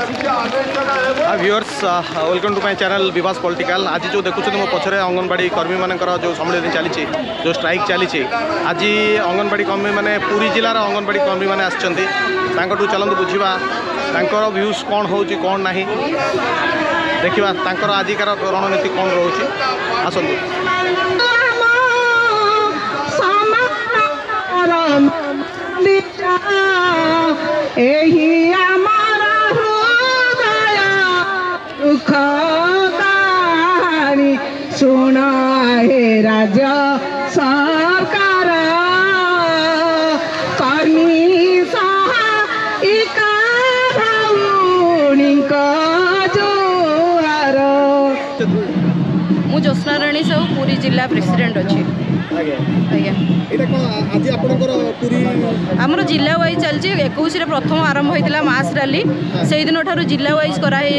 Viewers welcome to my channel विवास political. आज जो देखुं मो पछरे अंगनवाड़ी कर्मी मानकर जो सम्मेलन चली जो स्ट्राइक चली आज अंगनवाड़ी कर्मी माने पूरी जिलार अंगनवाड़ी कर्मी माने आसचंती चलतु बुझा तांकर व्यूज कौन हो कौन ना देखा तांकर आजिकार रणनीति कौन रोचे आसतु। सुना हे राज्य सरकार कर्मी सहायिका भौणीक जोहार। मु ज्योत्स्ना राणी साहू पूरी जिला प्रेसिडेंट अच्छी। आमर जिला वाइज चलती 21 प्रथम आरंभ होता मास रैली से दिन ठार जिला वाइज कराई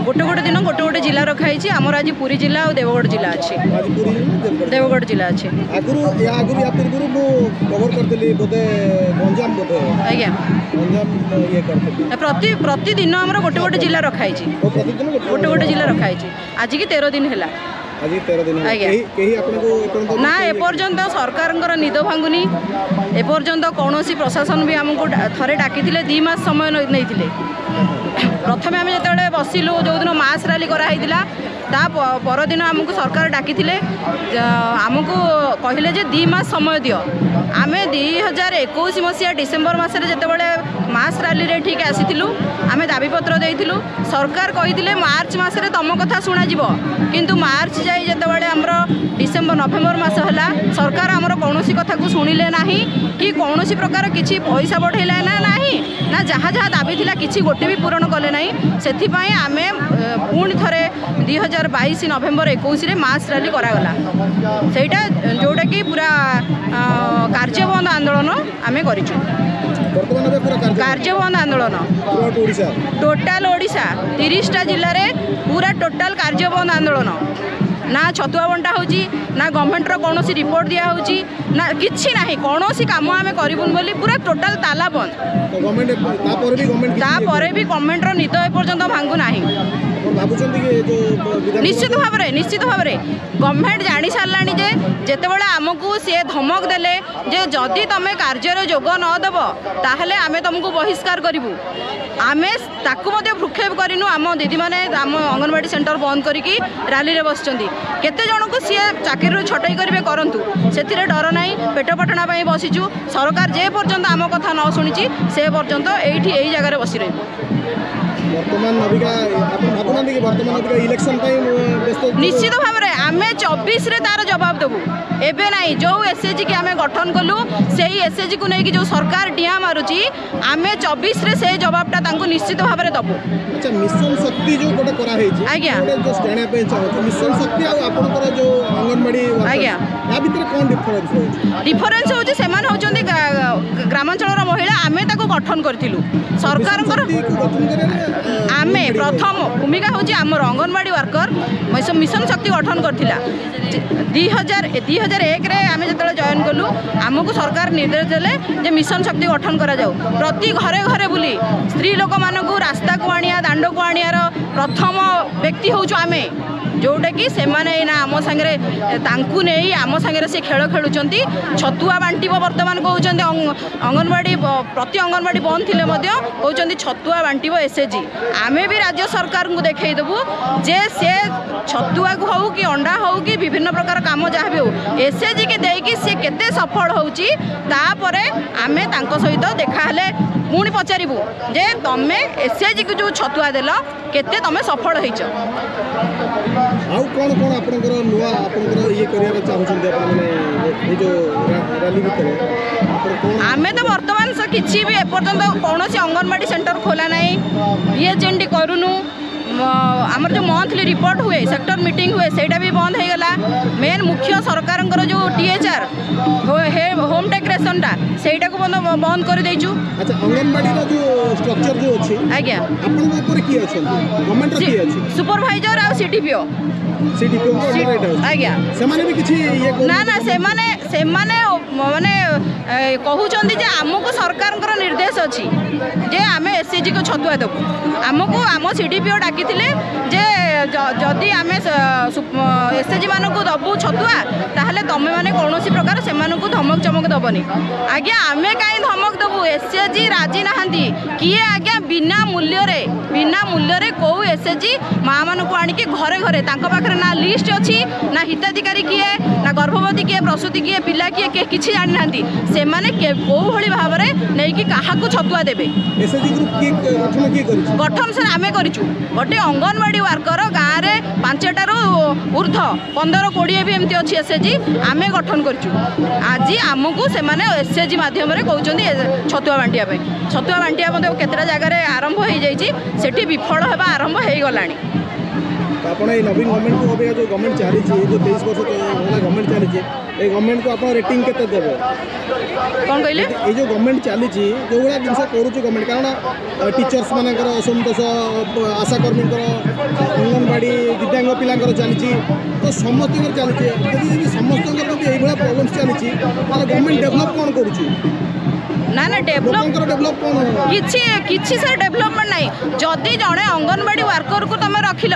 गोटे गोटे दिन गोटे गोटे जिला रखाई। आमर आज पूरी जिला और देवगढ़ जिला अच्छी। देवगढ़ जिला अच्छी प्रतिदिन आमर गोटे गोटे जिला रखाई गोटे गोटे जिला रखाई। आज की 13 दिन है ना एपर्यंत सरकार निद भांगुनी। एपर्यंत कौन प्रशासन भी आमको थे डाकी 2 मास समय नहीं। प्रथम आम जो बसिलु जो दिन मास रैली कराइला ता परदिन आमको सरकार डाकी आमको कहले 2 मास समय दियो। आम 2021 मसीहा डिसेम्बर मसरे जितेबाला मास रैली रे ठीक आसीलु आम दाबीपत्र देइथिलु। सरकार कही मार्च मसरे तुम कथा शुणा किंतु मार्च जाए जितेबाला आमर डिसेम्बर नवेम्बर मास है सरकार आमर कौन कथा को शुणिले ना कि कौन प्रकार किसी पैसा बढ़ेला ना जहाँ जहाँ दाबी थिला किसी गोटे भी पूरण कले ना। से आम पुणी थे 2022 नवेम्बर 21 मास रैली करागला सेटा जोटा कि पूरा कार्यबंद आंदोलन आम कर कार्यबंद आंदोलन टोटाल ओडिशा 30टा जिले में पूरा टोटाल कार्यबंद आंदोलन। ना छतुआ बंटा होची ना गवर्नमेंट रो कौन रिपोर्ट दिया होची ना किछि नाही कौन काम आम करूँ बोली पूरा टोटाल ताला बंद। तापर भी गवर्नमेंट रो निद एपर्यंत भांगु नाही। निश्चित भाव में गवर्नमेंट जानी सारा जे जितेबाला आमको सी धमक देले जे जदि तुम कार्य जोग नदेव ताहले आमे तुमको बहिष्कार करूँ। आम ताकू भ्रुक्षेप करूँ। आम दीदी मैंने आम अंगनवाड़ी सेंटर बंद करके रैली रे बस केते जन को सी चाकरी छटई करेंगे करंतु से डर ना पेट पटना बसीचु। सरकार जे पर्यंत आम कथा न शुणी से पर्यंत यही जगह बसी रही। निश्चित भाव में आम 24 तार जवाब देवु एबे ना जो एसएचजी की आम गठन कलु से एसएचजी को लेकिन जो सरकार डिया मारुची आम 24 से जवाबटा निश्चित भाव में दबु। अच्छा मिशन शक्ति जो गोटे करा है आज्ञा जो स्टैंड पे चाहो मिशन शक्ति आ आपनकर जो अंगनवाड़ी आज्ञा या भीतर कोन डिफरेंस होची सेमान होचंदी ग्रामांचल महिला आमे ताको गठन करथिलु। सरकार आमे प्रथम भूमिका होची आमर अंगनवाड़ी वर्कर मिशन शक्ति गठन करथिला 2001 रे आमे जतले जॉइन कलु आमको सरकार निर्देश देले जे मिशन शक्ति गठन करा जाऊ। प्रति घरे घरे बुली स्त्री लोक मानकु रास्ता को आनिया दांड को आनियार प्रथम व्यक्ति होचु आमे जोटा कि से ना आम सांगे तांकु नहीं आम सांगे से खेल खेलुंट छतुआ बांटब बर्तमान कहते अंगनवाड़ी प्रति अंगनवाड़ी बंद थे कहते छतुआ बांटब एसएचजी। आम भी राज्य सरकार को देखईदेबू जे से छतुआ को हो कि अंडा हो कि विभिन्न प्रकार काम जहाँ भी हो एसएचजी के देकी सी केते सफल होची तापरे आमे तांको सहित देखाले पुणी पचारू जे तमें एसएचजी को जो छतुआ देल केते तमें सफल होइछ। आउ कौन कौन आपनकर नुआ आपनकर ये करिया चाहउछन आपने जो रैली भितर आपन कोन आमे तो वर्तमान से किछि भी एपर्यंत कौन से अंगनवाड़ी सेंटर खोला नहीं पीएचएनडी करूनु आमर जो मंथली रिपोर्ट हुए सेक्टर मीटिंग हुए सेटा भी बंद हो गला मेन मुख्य सरकार जो THR होम टेक रेशनटा सेटा को बंद कर देचु। अच्छा अंगनवाड़ी का जो स्ट्रक्चर जो अछि आज्ञा आपन ऊपर की अछि गवर्नमेंट रो की अछि सुपरवाइजर आ CDPO आज्ञा से माने भी किछि ये ना ना से माने कहउचंदी जे हमको सरकार निर्देश अछि जे आमे SCG को छतुआ देबु हमको आम CDPO डाकी जे जदि आमे SCG मान को दबु छतुआ ताहले तमे माने कोनोसी प्रकार से मानकु धमक चमक दबनी आज्ञा आमे काई धमक दबु SCG राजी नाहंती किए आज्ञा बिना मूल्य रे को SCG माँ मान को आनिके घरे घरे तांको पाखरे ना लिस्ट अछि ना हिताधिकारी किए ना गर्भवती किए प्रसूति किए पिला किए किछि जानि नाहंती से माने को भली भाबरे नै कि काहाकु छतुआ देबे SCG ग्रुप गठन सर आमे करिचु गोटे अंगनवाड़ी वर्कर गाँव रे 5टारू ऊर्ध 15-20 भी एमती अच्छी SCG आमे गठन करिचु आज आमको से माने SCG माध्यम रे कहउचंदी छतुआ बांटिया मते केतरा जगह रे आरंभ हो जाइछि सेठी विफल हेबा आरंभ हो गलानी। आपण ए नवीन गवर्नमेंट को अबे जो गवर्नमेंट चली छी जो 23 वर्ष वाला गवर्नमेंट चली छी ए गवर्नमेंट को आपण रेटिंग केते देबे कोन कहले ए जो गवर्नमेंट चली छी जो वाला जिंस करू छी गवर्नमेंट कारण टीचर्स मानकर असंतोष आशा कर्मी अंगनवाड़ी दिव्यांग पिलांकर चली छी तो समस्त चली छी यदि समस्त भी एई बड़ा प्रॉब्लम चली छी ताले गवर्नमेंट डेवलप कोन करू छी ना ना डेवलप किछि से डेवलपमेंट नहीं जदि जड़े अंगनवाड़ी वर्कर को तुम रखिल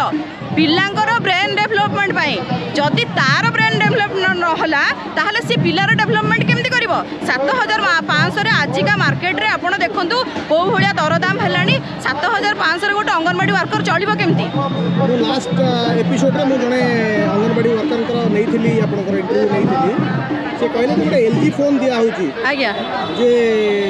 पिलांकर ब्रेन डेवलपमेंट पाई जदि तार ब्रेन डेवलपमेंट नहला ताहले सी पिलार डेवलपमेंट केमती करिवो 7500 रे आजिका मार्केट रे आपण देखंतु को भलिया दरदाम हेलानी 7500 रे गोटे अंगनवाड़ी वर्कर चलिबो केमती लास्ट एपिसोड रे मु जने अंगनवाड़ी वर्कर कर नैथिली आपनकर इंटरव्यू नैथिली से कहले गोटे LG फोन दिया होची आज्ञा जे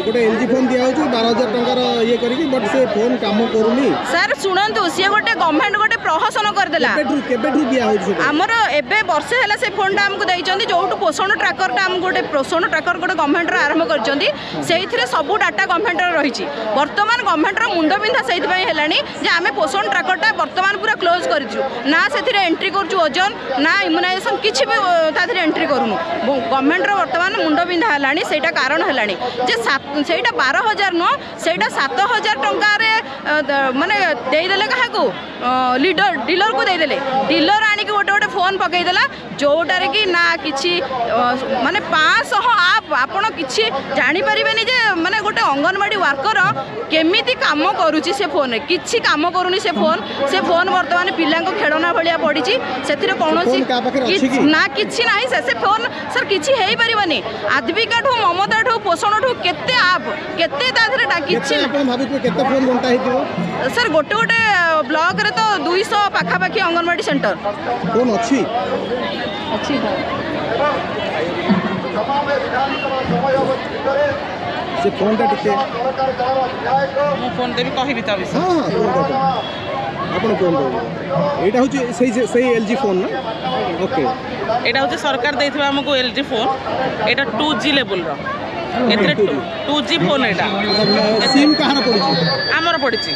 गोटे LG फोन दिया होची 12000 टंकार ये करी बट से फोन काम करूनी सर सुनंतु से गोटे गवर्नमेंट गोटे प्रहसन कर देला केबेठू दिया होची हमर एबे वर्षे हला से फोन टा हमको दैचंदी जोटू पोषण ट्रैकर टा हम गोटे पोषण ट्रैकर गोटे गवर्नमेंट रे आरंभ करचंदी सेइथिरे सब डाटा गवर्नमेंट रे रहिची वर्तमान गवर्नमेंट रो मुंड बिंधा सेइथ पई हेलानी जे आमे पोषण ट्रैकर टा वर्तमान पूरा क्लोज करछु ना सेथिरे एंट्री करछु ओजन ना इम्युनाइजेशन किछि भी ताथिरे एंट्री करूनु गवर्नमेंट रो वर्तमान मुंड बिंधा हेलानी सेटा कारण हेलानी जे सेटा 12000 न सेटा 7000 टंका रे माने देई देले काहाकू डीलर को देदेले डीलर आनी गोटे गोटे फोन पकई देला जोटारे कि ना किछि माने 500 आप आपण किछि जानि परिबेनी जे माने गोटे अंगनवाड़ी वर्कर केमिति काम करूची से फोन किछि काम करूनी से फोन वर्तमान पिला को खेलना भलिया पड़ीची सेथिरे कोनोसी ना किछि नाही से फोन सर किछि हेई परिबनी आदविका ठू ममता ठू पोषण ठू केते आप केते ताथरे किछि आपण भाबित केते फोन घंटा हेतिबो सर गोटे गोटे ब्लॉक रे तो 200 पाखापाखी अंगनवाड़ी सेंटर फोन अच्छी से फोन टा टिके मो फोन देबी कहिबी त विषय हां हां आपण फोन दे एटा होची सही LG फोन ना ओके एटा होची सरकार देथिबा हमको LG फोन एटा 2G लेवल रो एतरे 2G फोन एटा सिम कहार पड़िची हमर पड़िची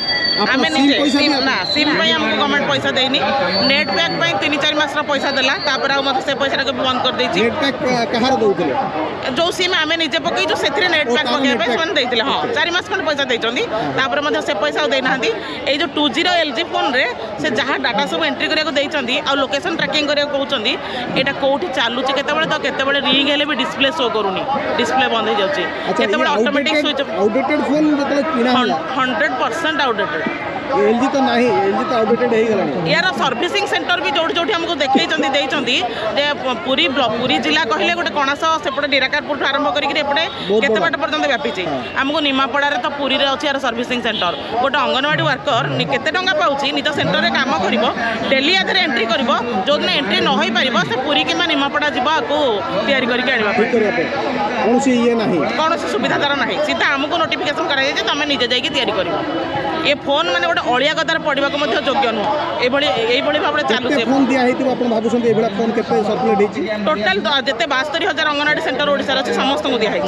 आमे निजे सिम ना सिम पई हमको गवर्नमेंट पैसा देनी नेट पैक पई 3-4 मास रा पैसा देला तापर आ मत से पैसा को बंद कर देची नेट पैक कहार दउतले जो सिम आमे निजे पकई जो सेथरे नेट पैक पके पे सन देइतले हां 4 मास खन पैसा देइचंदी तापर मत से पैसा देइ नाहंदी ए जो 2G रो LG फोन रे से जहां डाटा सब एंट्री करिया को देइचंदी आ लोकेशन ट्रैकिंग करिया को कहउचंदी एटा कोठी चालुची केते बेले तो केते बेले रिंग हेले भी डिस्प्ले शो करूनी डिस्प्ले बंद हो जाउची केते बेले ऑटोमेटिक स्विच आउटडेटेड फोन जतले किना होला 100% आउटडेटेड LG तो नहीं LG तो आउटडेटेड हे गलानी यार सर्विसिंग सेंटर भी जोड़ जोठी हमको देखैचंदी देइचंदी जे पूरी जिला कहले गोटे कणास सेपटे निराकारपुर आरंभ करिक एपटे केते बाट पर्यंत व्यापी छै हमको निमापड़ा रे तो पूरी रे अछि यार सर्विसिंग सेंटर गोटे अंगनवाड़ी वर्कर केते टंका पाउची निज सेंटर रे काम करिवो डेली आधरे एंट्री करिवो जो दिन एंट्री न होई परिवो से पूरी किमा निमापड़ा जिबा को तयारी करिक आनिबा ठीक करिया पे कोनसी ये नाही कौन सुविधा तार ना सीधा आमको नोटिफिकेशन कराई तुम निजे जाकि या ये फोन मैंने गोटे अलिया कतार पढ़ा योग्य नुह ये भाव में चालू टोटाल जिते 72,000 अंगनवाड़ी सेंटर ओडिशा अच्छे समस्त को दिखाई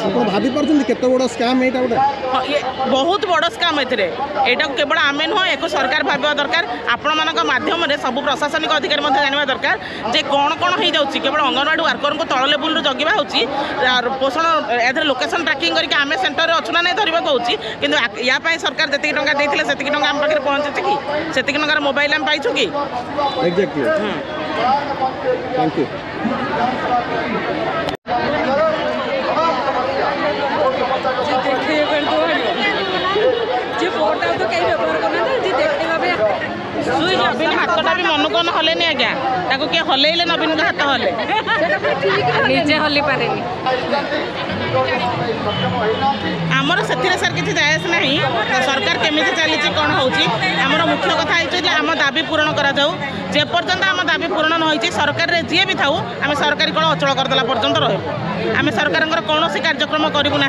बहुत बड़ स्काम एटा केवल आम नुह एक सरकार भाव दरकार आपण मान माध्यम सब प्रशासनिक अधिकारी जानवा दरकार जे कौन कौन हो जाऊँगी केवल अंगनवाड़ी वर्कर को तल लेवल जगवा हो पोषण लोकेशन ट्रैकिंग करके आम सेंटर अच्छु ना नहीं धरवा कहूँ कि या सरकार जी टाँग देते से आम पाखे पहुँचे कि से टकर मोबाइल आम पाइछु कि थैंक यू नवीन हाथटा भी मन को हलेनि आज्ञा किए हल्ले नवीन का हाथ हले निजे हल्ली पारे आमर से सर किसी जायस ना सरकार केमी चली कौन होमर मुख्य कथा आम दाबी पूरण करपर्यंत आम दाबी पूरण न सरकार जी भी था आम सरकारी कल अचल करदेला पर्यंत रही सरकार कौन कार्यक्रम करूँ ना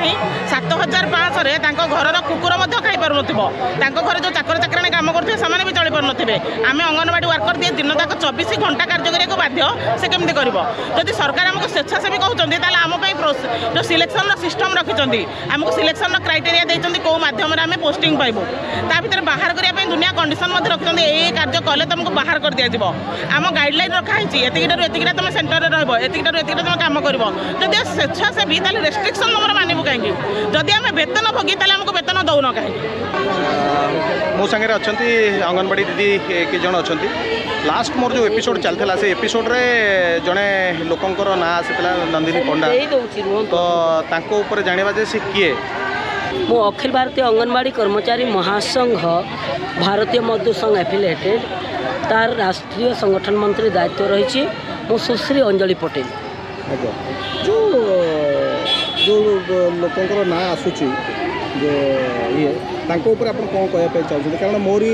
7,500 घर कुकुर खाई पार घर जो चाकर चाकराणी काम करते हैं भी चली पार आम अंगनवाड़ी वर्कर दिए दिन तक 24 घंटा कार्य करने को बाध्य से केमती कर सरकार आमको स्वेच्छासेवी कहते आम जो सिलेक्शन सिस्टम रखिंट आमको सिलेक्शन क्राइटेरिया देते कौ माध्यम आम पोस्टिंग पाइबू ता भर बाहर करने दुनिया कंडीशन रखिंट ये कार्य कले तुमको बाहर कर दिया आम गाइडलाइन रखाई एतिकटा तुम सेंटर में रही तुम कम कर जदि स्वेच्छासेवी रेस्ट्रिक्शन तुम मानू कहीं जदि आम वेतन भोगी आमको वेतन दौन कहीं मो सागर अच्छा अंगनवाड़ी दीदी कि जन अच्छा लास्ट मोर जो एपिसोड चलता से एपिसोड रे जड़े लोकंर ना आसाला नंदिनी पंडा तो ऊपर जाना जे सी किए मो अखिल भारतीय अंगनवाड़ी कर्मचारी महासंघ भारतीय मजदूर संघ एफिलिएटेड तार राष्ट्रीय संगठन मंत्री दायित्व रही मो सुश्री अंजलि पटेल जो जो लोकंर ना आसूची जो ये तांको ऊपर आप कौन कहते चाहते कारण मोरी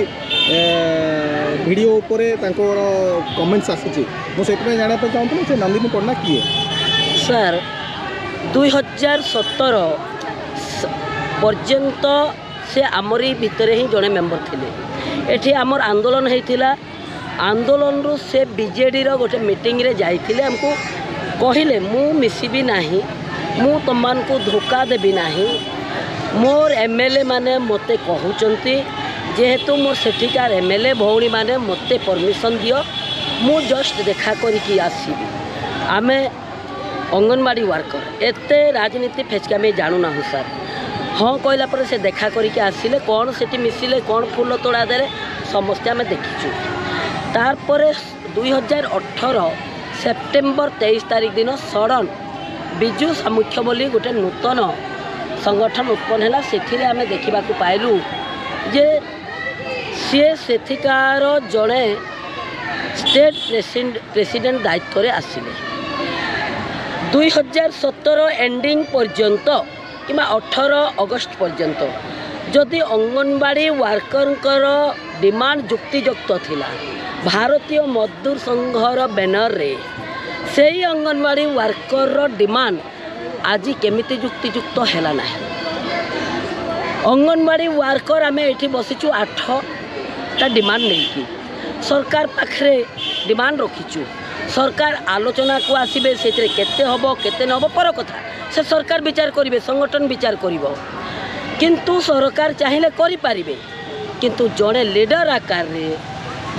वीडियो उपरे कमेंट्स आसूची मुझे जानापी चाहूँ से नंदिनी पंडा किए सर 2017 पर्यंत से आमरी भितर ही जड़े मेंबर थे एठी आमर आंदोलन होता आंदोलन रु से बीजेडी रो गोटे मीटिंग रे जाइथिले हमको कहले मु मिसिबी नाही मु तमान को धोखा देबी नाही मोर एमएलए माने मते कहउचंती जेहेतु मोर सेठिकार एमएलए भौणी माने मते परमिशन दियो मु जस्ट देखा करिकी आसीबी आमे अंगनवाड़ी वर्कर एते राजनीति फेचका में जानू ना हूँ सर हाँ कहला पर से देखा करके आसिले कौन से मिसिले कौन फूल तोड़ा दे समस्या आम देखीचु तार 2018 सेप्टेम्बर 23 तारीख दिन सडन विजु सामुख्य बोली गोटे नूतन संगठन उत्पन्न है से आम देखा पाइलु जे सी सेथिकार जड़े स्टेट प्रेसिडेंट दायित्व आसिले 2017 एंडिंग पर्यंत कि 18 अगस्त पर्यंत जदि अंगनवाड़ी वर्कर डिमांड जुक्तियुक्त थिला भारतीय मजदूर संघर बैनर रे से अंगनवाड़ी वर्कर डिमांड आज केमिति जुक्तियुक्त हैला ना अंगनवाड़ी वर्कर आम ये बसीचु 8टा डिमांड नहीं सरकार पाखरे डिमांड रखीचु सरकार आलोचना को आसबे से केते हबो केते न हबो पर कथा से सरकार विचार करिवे संगठन विचार करिवो किंतु सरकार चाहिए करि पारिबे किंतु जड़े लीडर आकार रे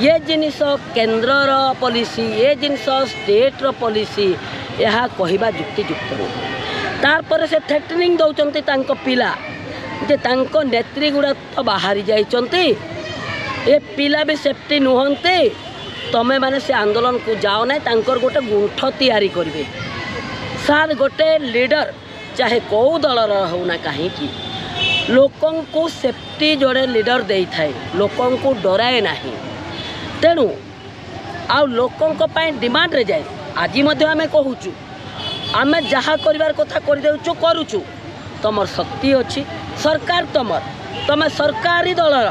ये जिनिस केंद्रर पॉलिसी ये जिनिस स्टेट्र पॉलिसी यह कहवा जुक्तियुक्त नहीं तार से थ्रेटनिंग दौरान तांको पिला जे तांको नेत्री गुड़ा तो बाहरी जाइचंती ए पिला भी सेफ्टी नुहंते तमें माने से आंदोलन को जाओ ना तांकर गोटे गुंठ तैयारी करिवे सार गोटे लीडर चाहे कौ दलर होना कहीं लोकं को सेफ्टी जोड़े लीडर दे थाए लोकं को डराए नहीं तेणु आउ लोकं को पाए डिमांड रे जाए आज आम कहूचु आम जहाँ कर कथा कर करुचु तुम शक्ति अच्छी सरकार तुम सरकारी दलर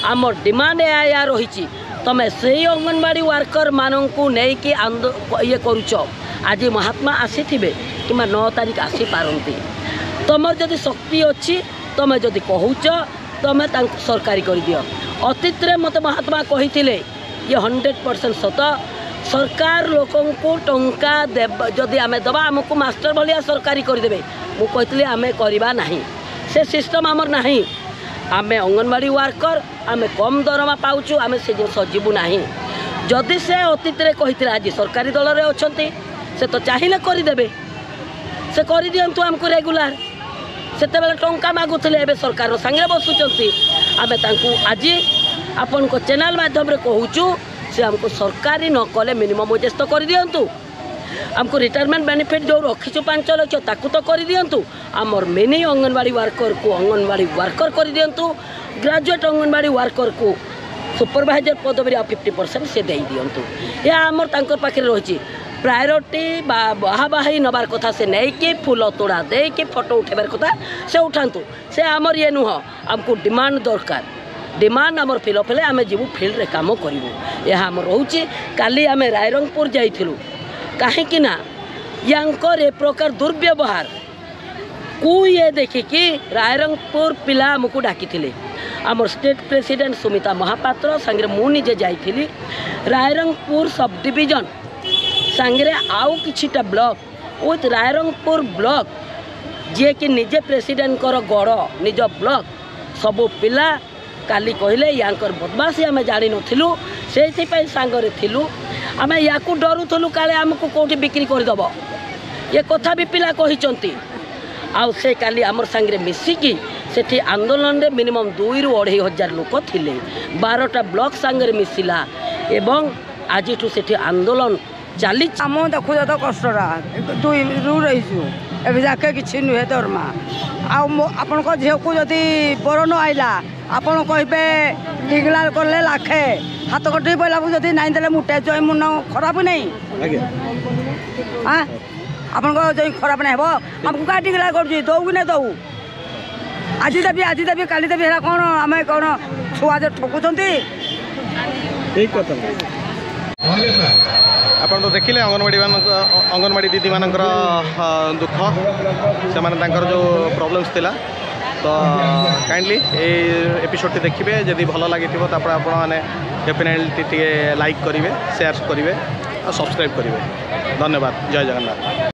आम डिमांड या रही तुम से अंगनवाड़ी वर्कर मानक नहीं कि ये करुच आज महात्मा आसी थे कि 9 तारीख आसी पारती तुमर जदि शक्ति अच्छी तुम जदि कहूच तुम सरकारी कर दियो। अतीत रे मत महात्मा कही ये 100% सत। सरकार लोकों को टंका जदि आम दबा आमको मास्टर भाया सरकारी करदे मुझे आम करवा ना से सिस्टम आमर ना। आम अंगनवाड़ी वर्कर आम कम दरमा पाऊँ आम से जिन सजीबू ना। जदि से अतीत रे कही आज सरकारी दल में अच्छा से तो चाहिए करदे से कर दिंतु आमको रेगुलार से टंका मागुले एवं सरकार सागे बसुँच आम आज आपण को चैनल माध्यम कहूँ से हमको सरकारी न कले मिनिमम वेजेस तो कर दिंतु। हमको रिटायरमेंट बेनिफिट जो रखीचु 5 लाख ताकू तो कर दिंतु। आमर मिनी अंगनवाड़ी वर्कर को अंगनवाड़ी वर्कर कर दिंतु। ग्रेजुएट अंगनवाड़ी वर्कर को सुपरवाइजर पदवी 50% से दे दिंतु। या आमर तांकर पाखे रही प्रायोरिटी बाहाबाही नबार कथा से नहीं कि फूल तोड़ा दे कि फोटो उठेबार कथा से उठातु से आमर ये नुह। हमको डिमांड दरकार डिमांड आमर फिलअप हेले आम जीवु फिल्ड रे काम करूँ। यह आम रोचे काली आम रायरंगपुर जाइलु कहीं यांकर ए प्रकार दुर्व्यवहार को ये देखिकी रायरंगपुर पिला आमको डाकी आमर स्टेट प्रेसिडेंट सुमिता महापात्र सांगे मुझे जाइली रायरंगपुर सब डिविजन सांगे आउ किछिटा ब्लॉक विथ रायरंगपुर ब्लॉक जी कि निजे प्रेसिडेंट गड़ निज ब्लॉक सबू पिला काली कहले यांकर बदमाशी आम जानी नथिलु से सांगरे थिलु आम या डरुलु काले आमको कौटी बिक्री करदेव ये कथा भी पिला कही आउ से काली आमर सांगे मिसिकी सेठी आंदोलन रे मिनिमम 2 ରୁ 2.5 हजार लोक थिले 12टा ब्लॉक सांगे मिसिला एवं आज सेठी आंदोलन चली आम देखु तो कष्टा 2 ରୁ रहीचु ए जाके किसी नुहे दरमा आपण झील को जदि बर न आईला आपण कहे डिग्लार कले लाखे हाथ कटे पड़ा जब नाई दे मुटे जय मुन खराब नहीं हाँ आपण जय खराब नहीं हे आमको क्या डिग्लार कर दौ कि नहीं दौ आज देवी काली देवी है कौन आम कौन छुआ जो ठकुंट आपन तो देखिले अंगनवाड़ी दीदी मानकर दुख से जो प्रॉब्लम्स थिला तो काइंडली एपिसोड देखिए जदि भल लगी आपने डेफिनेटली लाइक करेंगे शेयर करेंगे और सब्सक्राइब करेंगे। धन्यवाद। जय जगन्नाथ।